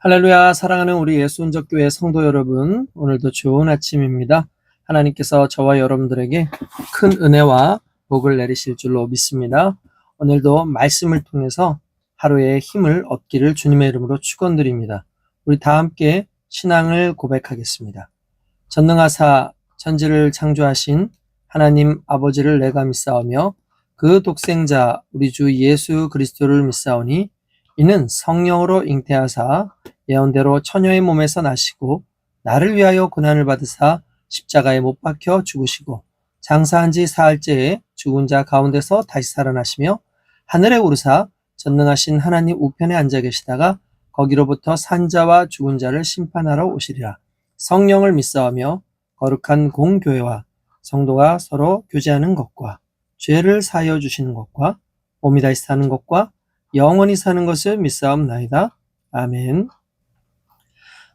할렐루야, 사랑하는 우리 예수운적교회 성도 여러분, 오늘도 좋은 아침입니다. 하나님께서 저와 여러분들에게 큰 은혜와 복을 내리실 줄로 믿습니다. 오늘도 말씀을 통해서 하루의 힘을 얻기를 주님의 이름으로 축원드립니다. 우리 다 함께 신앙을 고백하겠습니다. 전능하사 천지를 창조하신 하나님 아버지를 내가 믿사오며 그 독생자 우리 주 예수 그리스도를 믿사오니 이는 성령으로 잉태하사 예언대로 처녀의 몸에서 나시고 나를 위하여 고난을 받으사 십자가에 못 박혀 죽으시고 장사한 지 사흘째에 죽은 자 가운데서 다시 살아나시며 하늘에 오르사 전능하신 하나님 우편에 앉아 계시다가 거기로부터 산 자와 죽은 자를 심판하러 오시리라. 성령을 믿사오며 거룩한 공교회와 성도가 서로 교제하는 것과 죄를 사하여 주시는 것과 몸이 다시 사는 것과 영원히 사는 것을 믿사옵나이다. 아멘.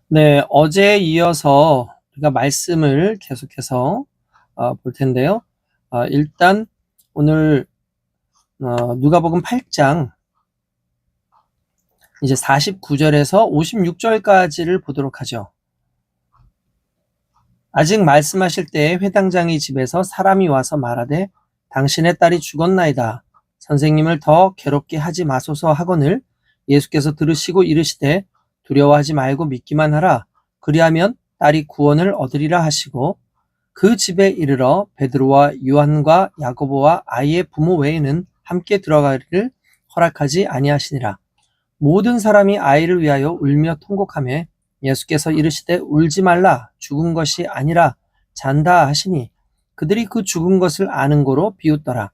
네, 어제에 이어서 우리가 말씀을 계속해서 볼 텐데요. 일단 오늘 누가복음 8장 이제 49절에서 56절까지를 보도록 하죠. 아직 말씀하실 때에 회당장의 집에서 사람이 와서 말하되 당신의 딸이 죽었나이다. 선생님을 더 괴롭게 하지 마소서 하거늘 예수께서 들으시고 이르시되 두려워하지 말고 믿기만 하라. 그리하면 딸이 구원을 얻으리라 하시고 그 집에 이르러 베드로와 요한과 야고보와 아이의 부모 외에는 함께 들어가기를 허락하지 아니하시니라. 모든 사람이 아이를 위하여 울며 통곡하며 예수께서 이르시되 울지 말라. 죽은 것이 아니라 잔다 하시니 그들이 그 죽은 것을 아는 고로 비웃더라.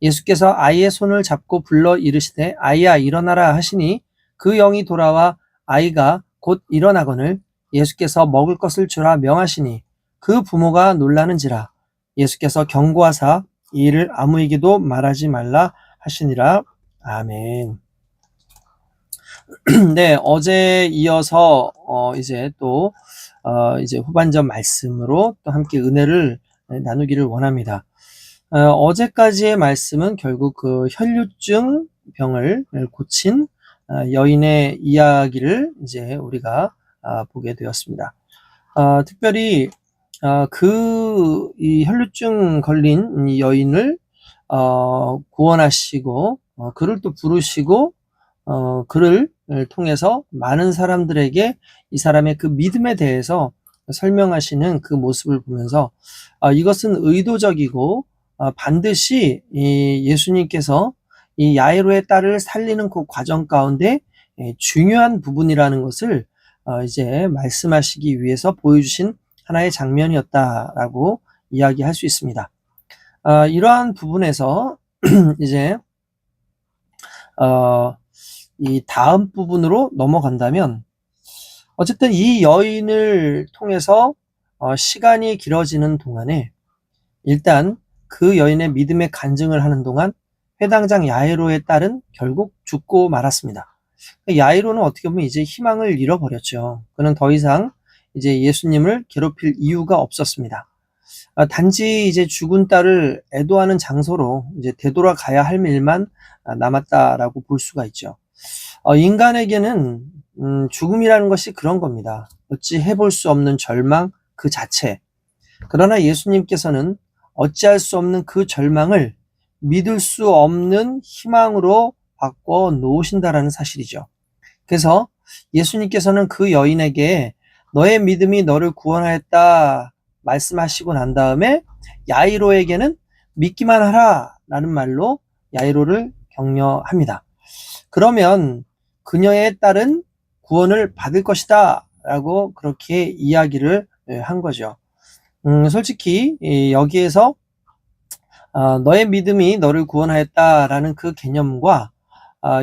예수께서 아이의 손을 잡고 불러 이르시되 아이야 일어나라 하시니 그 영이 돌아와 아이가 곧 일어나거늘 예수께서 먹을 것을 주라 명하시니 그 부모가 놀라는지라. 예수께서 경고하사 이 일을 아무에게도 말하지 말라 하시니라. 아멘. 네, 어제 이어서 이제 또 이제 후반전 말씀으로 또 함께 은혜를 나누기를 원합니다. 어제까지의 말씀은 결국 그 혈류증 병을 고친 여인의 이야기를 이제 우리가 보게 되었습니다. 특별히 이 혈류증 걸린 이 여인을 구원하시고 그를 또 부르시고 그를 통해서 많은 사람들에게 이 사람의 그 믿음에 대해서 설명하시는 그 모습을 보면서 이것은 의도적이고 반드시 이 예수님께서 이 야이로의 딸을 살리는 그 과정 가운데 중요한 부분이라는 것을 이제 말씀하시기 위해서 보여주신 하나의 장면이었다라고 이야기할 수 있습니다. 이러한 부분에서 이제 이 다음 부분으로 넘어간다면 어쨌든 이 여인을 통해서 시간이 길어지는 동안에 일단 그 여인의 믿음의 간증을 하는 동안 회당장 야이로의 딸은 결국 죽고 말았습니다. 야이로는 어떻게 보면 이제 희망을 잃어버렸죠. 그는 더 이상 이제 예수님을 괴롭힐 이유가 없었습니다. 단지 이제 죽은 딸을 애도하는 장소로 이제 되돌아가야 할 일만 남았다라고 볼 수가 있죠. 인간에게는 죽음이라는 것이 그런 겁니다. 어찌 해볼 수 없는 절망 그 자체. 그러나 예수님께서는 어찌할 수 없는 그 절망을 믿을 수 없는 희망으로 바꿔 놓으신다라는 사실이죠. 그래서 예수님께서는 그 여인에게 너의 믿음이 너를 구원하였다 말씀하시고 난 다음에 야이로에게는 믿기만 하라 라는 말로 야이로를 격려합니다. 그러면 그녀의 딸은 구원을 받을 것이다 라고 그렇게 이야기를 한 거죠. 솔직히 여기에서 너의 믿음이 너를 구원하였다라는 그 개념과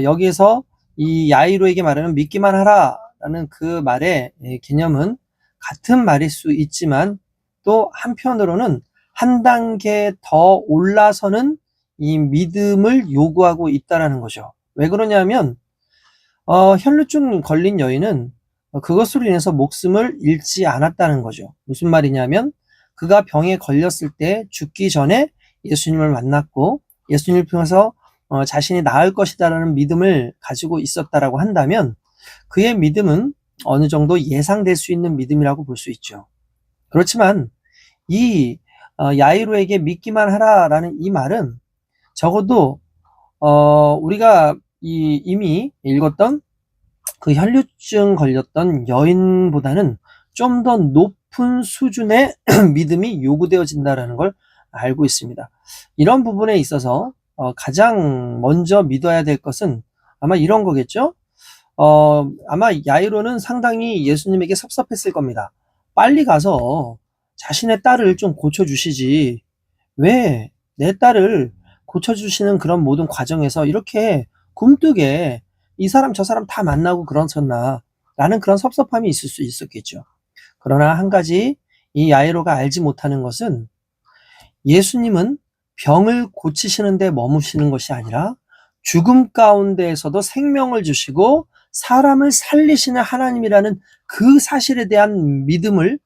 여기에서 이 야이로에게 말하는 믿기만 하라라는 그 말의 개념은 같은 말일 수 있지만 또 한편으로는 한 단계 더 올라서는 이 믿음을 요구하고 있다라는 거죠. 왜 그러냐면 혈루증 걸린 여인은 그것으로 인해서 목숨을 잃지 않았다는 거죠. 무슨 말이냐면 그가 병에 걸렸을 때 죽기 전에 예수님을 만났고 예수님을 통해서 자신이 나을 것이다라는 믿음을 가지고 있었다라고 한다면 그의 믿음은 어느 정도 예상될 수 있는 믿음이라고 볼 수 있죠. 그렇지만 이 야이로에게 믿기만 하라라는 이 말은 적어도 우리가 이미 읽었던 그 혈류증 걸렸던 여인보다는 좀 더 높은 수준의 믿음이 요구되어진다라는 걸 알고 있습니다. 이런 부분에 있어서 가장 먼저 믿어야 될 것은 아마 이런 거겠죠? 아마 야이로는 상당히 예수님에게 섭섭했을 겁니다. 빨리 가서 자신의 딸을 좀 고쳐주시지. 왜 내 딸을 고쳐주시는 그런 모든 과정에서 이렇게 굼뜨게 이 사람 저 사람 다 만나고 그러셨나 라는 그런 섭섭함이 있을 수 있었겠죠. 그러나 한 가지 이 야이로가 알지 못하는 것은 예수님은 병을 고치시는 데 머무시는 것이 아니라 죽음 가운데에서도 생명을 주시고 사람을 살리시는 하나님이라는 그 사실에 대한 믿음을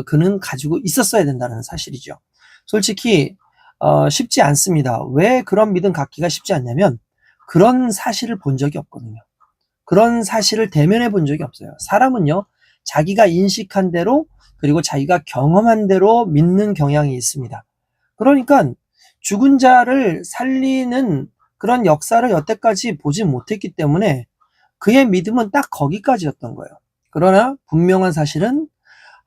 그는 가지고 있었어야 된다는 사실이죠. 솔직히 쉽지 않습니다. 왜 그런 믿음 갖기가 쉽지 않냐면 그런 사실을 본 적이 없거든요. 그런 사실을 대면해 본 적이 없어요. 사람은요, 자기가 인식한 대로 그리고 자기가 경험한 대로 믿는 경향이 있습니다. 그러니까 죽은 자를 살리는 그런 역사를 여태까지 보지 못했기 때문에 그의 믿음은 딱 거기까지였던 거예요. 그러나 분명한 사실은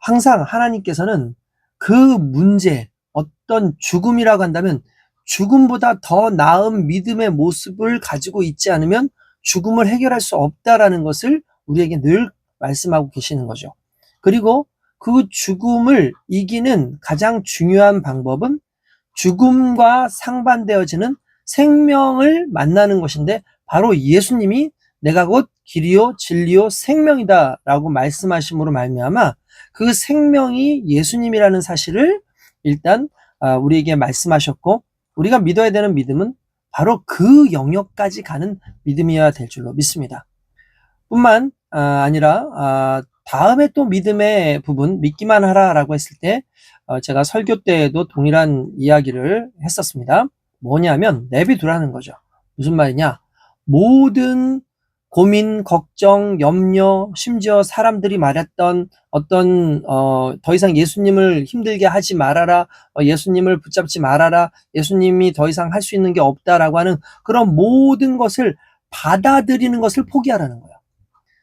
항상 하나님께서는 그 문제, 어떤 죽음이라고 한다면 죽음보다 더 나은 믿음의 모습을 가지고 있지 않으면 죽음을 해결할 수 없다라는 것을 우리에게 늘 말씀하고 계시는 거죠. 그리고 그 죽음을 이기는 가장 중요한 방법은 죽음과 상반되어지는 생명을 만나는 것인데 바로 예수님이 내가 곧 길이요 진리요 생명이다 라고 말씀하심으로 말미암아 그 생명이 예수님이라는 사실을 일단 우리에게 말씀하셨고 우리가 믿어야 되는 믿음은 바로 그 영역까지 가는 믿음이어야 될 줄로 믿습니다. 뿐만 아니라 다음에 또 믿음의 부분 믿기만 하라라고 했을 때 제가 설교 때에도 동일한 이야기를 했었습니다. 뭐냐면 내비두라는 거죠. 무슨 말이냐? 모든 고민, 걱정, 염려, 심지어 사람들이 말했던 어떤 더 이상 예수님을 힘들게 하지 말아라, 예수님을 붙잡지 말아라, 예수님이 더 이상 할 수 있는 게 없다라고 하는 그런 모든 것을 받아들이는 것을 포기하라는 거예요.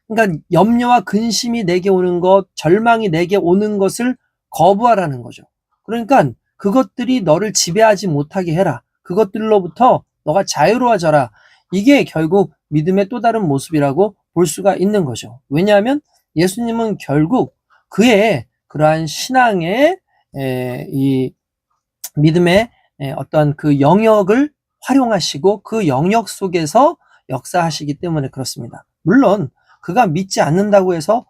그러니까 염려와 근심이 내게 오는 것, 절망이 내게 오는 것을 거부하라는 거죠. 그러니까 그것들이 너를 지배하지 못하게 해라. 그것들로부터 너가 자유로워져라. 이게 결국 믿음의 또 다른 모습이라고 볼 수가 있는 거죠. 왜냐하면 예수님은 결국 그의 그러한 신앙의 이 믿음의 어떤 그 영역을 활용하시고 그 영역 속에서 역사하시기 때문에 그렇습니다. 물론 그가 믿지 않는다고 해서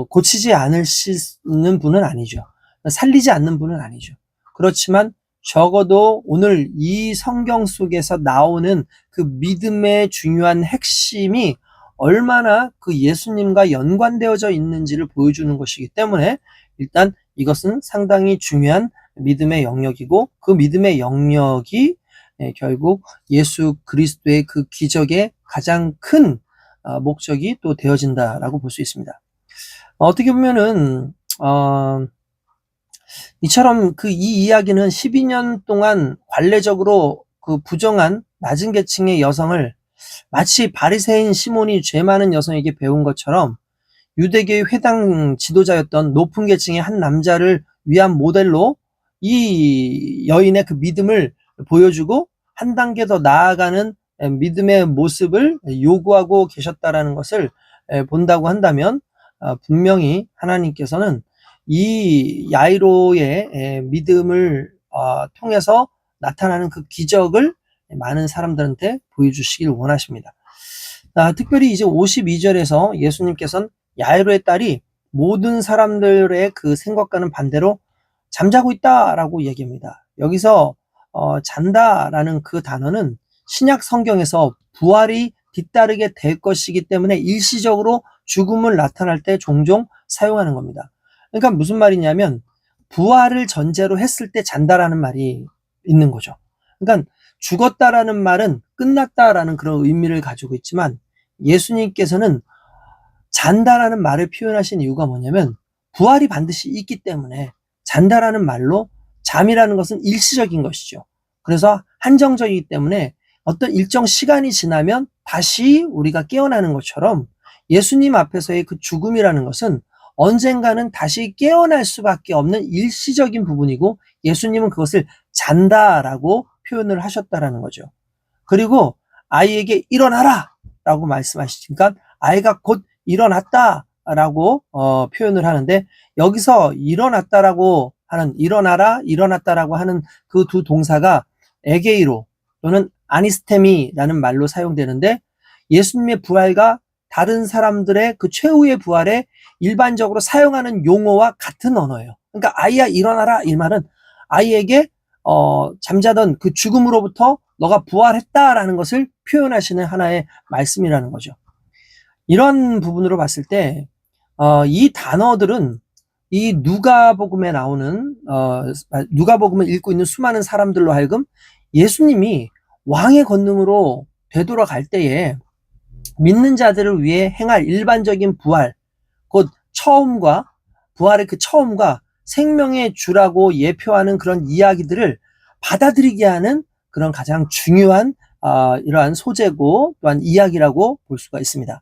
고치지 않으시는 분은 아니죠. 살리지 않는 분은 아니죠. 그렇지만 적어도 오늘 이 성경 속에서 나오는 그 믿음의 중요한 핵심이 얼마나 그 예수님과 연관되어져 있는지를 보여주는 것이기 때문에 일단 이것은 상당히 중요한 믿음의 영역이고 그 믿음의 영역이 결국 예수 그리스도의 그 기적의 가장 큰 목적이 또 되어진다라고 볼 수 있습니다. 어떻게 보면은 이처럼 이 이야기는 12년 동안 관례적으로 그 부정한 낮은 계층의 여성을 마치 바리새인 시몬이 죄 많은 여성에게 배운 것처럼 유대교의 회당 지도자였던 높은 계층의 한 남자를 위한 모델로 이 여인의 그 믿음을 보여주고 한 단계 더 나아가는 믿음의 모습을 요구하고 계셨다라는 것을 본다고 한다면 분명히 하나님께서는 이 야이로의 믿음을 통해서 나타나는 그 기적을 많은 사람들한테 보여주시길 원하십니다. 특별히 이제 52절에서 예수님께서는 야이로의 딸이 모든 사람들의 그 생각과는 반대로 잠자고 있다라고 얘기합니다. 여기서 잔다라는 그 단어는 신약 성경에서 부활이 뒤따르게 될 것이기 때문에 일시적으로 죽음을 나타날 때 종종 사용하는 겁니다. 그러니까 무슨 말이냐면 부활을 전제로 했을 때 잔다라는 말이 있는 거죠. 그러니까 죽었다라는 말은 끝났다라는 그런 의미를 가지고 있지만 예수님께서는 잔다라는 말을 표현하신 이유가 뭐냐면 부활이 반드시 있기 때문에 잔다라는 말로 잠이라는 것은 일시적인 것이죠. 그래서 한정적이기 때문에 어떤 일정 시간이 지나면 다시 우리가 깨어나는 것처럼 예수님 앞에서의 그 죽음이라는 것은 언젠가는 다시 깨어날 수밖에 없는 일시적인 부분이고 예수님은 그것을 잔다라고 표현을 하셨다라는 거죠. 그리고 아이에게 일어나라 라고 말씀하시니까 아이가 곧 일어났다 라고 표현을 하는데 여기서 일어났다라고 하는 일어나라 일어났다라고 하는 그 두 동사가 에게이로 또는 아니스테미라는 말로 사용되는데 예수님의 부활과 다른 사람들의 그 최후의 부활에 일반적으로 사용하는 용어와 같은 언어예요. 그러니까 아이야 일어나라 이 말은 아이에게 잠자던 그 죽음으로부터 너가 부활했다라는 것을 표현하시는 하나의 말씀이라는 거죠. 이런 부분으로 봤을 때 이 단어들은 이 누가복음에 나오는 누가복음을 읽고 있는 수많은 사람들로 하여금 예수님이 왕의 권능으로 되돌아갈 때에 믿는 자들을 위해 행할 일반적인 부활, 곧 처음과 부활의 그 처음과 생명의 주라고 예표하는 그런 이야기들을 받아들이게 하는 그런 가장 중요한 이러한 소재고 또한 이야기라고 볼 수가 있습니다.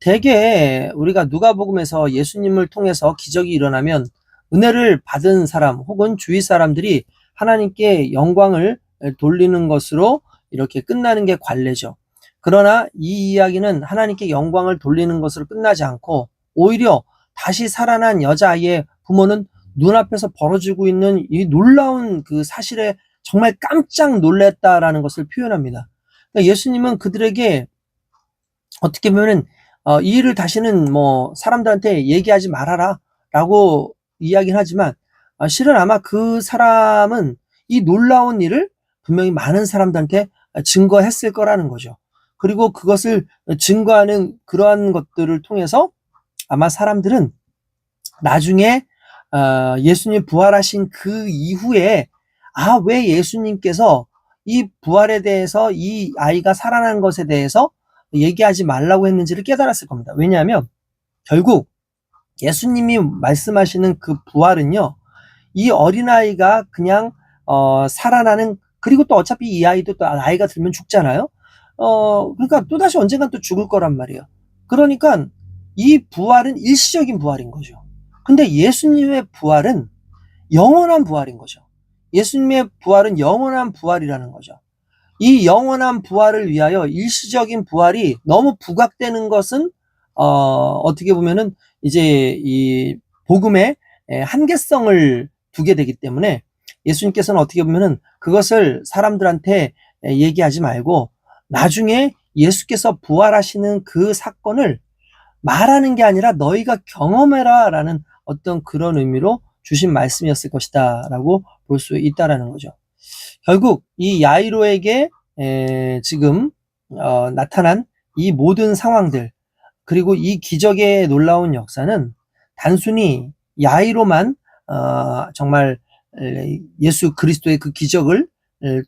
대개 우리가 누가복음에서 예수님을 통해서 기적이 일어나면 은혜를 받은 사람 혹은 주위 사람들이 하나님께 영광을 돌리는 것으로 이렇게 끝나는 게 관례죠. 그러나 이 이야기는 하나님께 영광을 돌리는 것으로 끝나지 않고 오히려 다시 살아난 여자아이의 부모는 눈앞에서 벌어지고 있는 이 놀라운 그 사실에 정말 깜짝 놀랐다라는 것을 표현합니다. 그러니까 예수님은 그들에게 어떻게 보면은 이 일을 다시는 사람들한테 얘기하지 말아라 라고 이야기는 하지만 실은 아마 그 사람은 이 놀라운 일을 분명히 많은 사람들한테 증거했을 거라는 거죠. 그리고 그것을 증거하는 그러한 것들을 통해서 아마 사람들은 나중에 예수님이 부활하신 그 이후에 왜 예수님께서 이 부활에 대해서 이 아이가 살아난 것에 대해서 얘기하지 말라고 했는지를 깨달았을 겁니다. 왜냐하면 결국 예수님이 말씀하시는 그 부활은요, 이 어린아이가 그냥 살아나는, 그리고 또 어차피 이 아이도 또 나이가 들면 죽잖아요. 그러니까 또다시 언젠간 또 죽을 거란 말이에요. 그러니까 이 부활은 일시적인 부활인 거죠. 근데 예수님의 부활은 영원한 부활인 거죠. 예수님의 부활은 영원한 부활이라는 거죠. 이 영원한 부활을 위하여 일시적인 부활이 너무 부각되는 것은 어떻게 보면은 이제 이 복음의 한계성을 두게 되기 때문에 예수님께서는 어떻게 보면은 그것을 사람들한테 얘기하지 말고 나중에 예수께서 부활하시는 그 사건을 말하는 게 아니라 너희가 경험해라 라는 어떤 그런 의미로 주신 말씀이었을 것이다 라고 볼 수 있다라는 거죠. 결국 이 야이로에게 지금 나타난 이 모든 상황들 그리고 이 기적의 놀라운 역사는 단순히 야이로만 정말 예수 그리스도의 그 기적을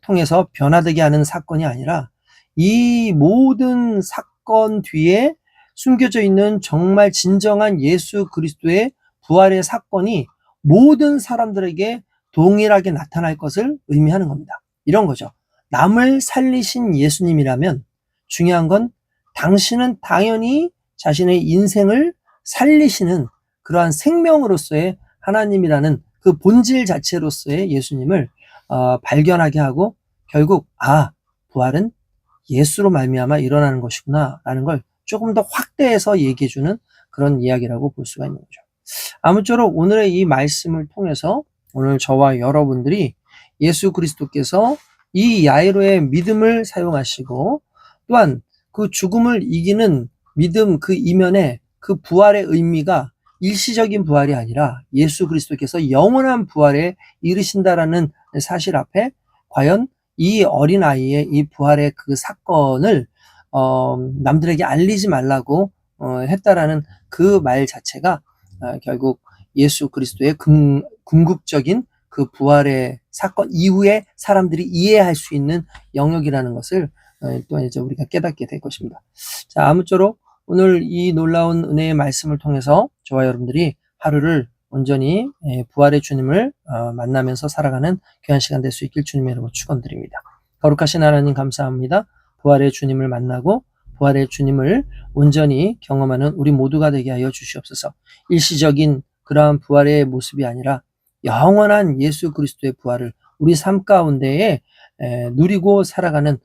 통해서 변화되게 하는 사건이 아니라 이 모든 사건 뒤에 숨겨져 있는 정말 진정한 예수 그리스도의 부활의 사건이 모든 사람들에게 동일하게 나타날 것을 의미하는 겁니다. 이런 거죠. 남을 살리신 예수님이라면 중요한 건 당신은 당연히 자신의 인생을 살리시는 그러한 생명으로서의 하나님이라는 그 본질 자체로서의 예수님을 발견하게 하고 결국 부활은 예수로 말미암아 일어나는 것이구나 라는 걸 조금 더 확대해서 얘기해주는 그런 이야기라고 볼 수가 있는 거죠. 아무쪼록 오늘의 이 말씀을 통해서 오늘 저와 여러분들이 예수 그리스도께서 이 야이로의 믿음을 사용하시고 또한 그 죽음을 이기는 믿음 그 이면에 그 부활의 의미가 일시적인 부활이 아니라 예수 그리스도께서 영원한 부활에 이르신다라는 사실 앞에 과연 이 어린아이의 이 부활의 그 사건을 남들에게 알리지 말라고 했다라는 그 말 자체가 결국 예수 그리스도의 궁극적인 그 부활의 사건 이후에 사람들이 이해할 수 있는 영역이라는 것을 또 이제 우리가 깨닫게 될 것입니다. 자, 아무쪼록 오늘 이 놀라운 은혜의 말씀을 통해서 저와 여러분들이 하루를 온전히 부활의 주님을 만나면서 살아가는 귀한 시간 될 수 있길 주님의 이름으로 축원드립니다. 거룩하신 하나님 감사합니다. 부활의 주님을 만나고 부활의 주님을 온전히 경험하는 우리 모두가 되게 하여 주시옵소서. 일시적인 그러한 부활의 모습이 아니라 영원한 예수 그리스도의 부활을 우리 삶 가운데에 누리고 살아가는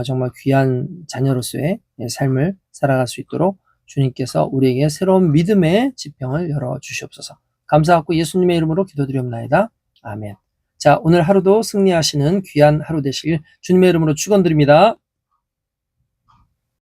정말 귀한 자녀로서의 삶을 살아갈 수 있도록 주님께서 우리에게 새로운 믿음의 지평을 열어주시옵소서. 감사하고 예수님의 이름으로 기도드리옵나이다. 아멘. 자, 오늘 하루도 승리하시는 귀한 하루 되시길 주님의 이름으로 축원드립니다.